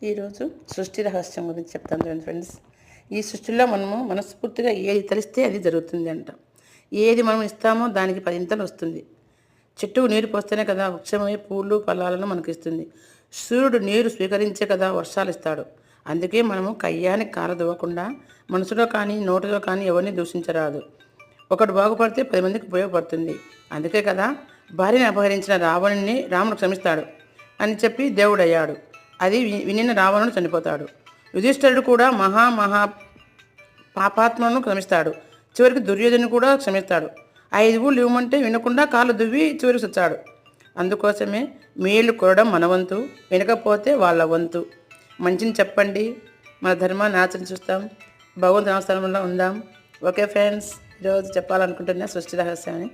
ఈరోజు సృష్టి రహస్యం గురించి చెప్తాను చూడండి ఫ్రెండ్స్. ఈ సృష్టిలో మనము మనస్ఫూర్తిగా ఏది తలిస్తే అది జరుగుతుంది అంట. ఏది మనం ఇస్తామో దానికి 10 ఇంతలు వస్తుంది. చెట్టుకు నీరు పోస్తేనే కదా వృక్షమై పూలు ఫలాలను మనకి ఇస్తుంది. సూర్యుడు నీరు స్వీకరించే కదా వర్షాలు ఇస్తాడు. అందుకే మనము కయ్యానికి కారదవ్వకుండా మనసులో కానీ నోటిలో కానీ ఎవరిని దూషించరాదు. ఒకడు బాగుపడితే 10 మందికి ఉపయోగపడుతుంది. అందుకే కదా భార్యని అపహరించిన రావణుని రాముడు క్షమిస్తాడు అని చెప్పి దేవుడయ్యాడు. అది వినిన రావణుడు చనిపోతాడు. యుధిష్ఠిరుడు కూడా మహా పాపాత్మను క్షమిస్తాడు. చివరికి దుర్యోధను కూడా క్షమిస్తాడు. 5 ఊళ్ళు ఇవ్వమంటే వినకుండా కాళ్ళు దువ్వి చివరికి వచ్చాడు. అందుకోసమే మేలు కొరడం మన వంతు, వినకపోతే వాళ్ళ వంతు. మంచిని చెప్పండి, మన ధర్మాన్ని ఆచరణ చూస్తాం, భగవంతుని అవసరంలో ఉందాం. ఓకే ఫ్రెండ్స్, ఈరోజు చెప్పాలనుకుంటున్నా సృష్టి రహస్యాన్ని.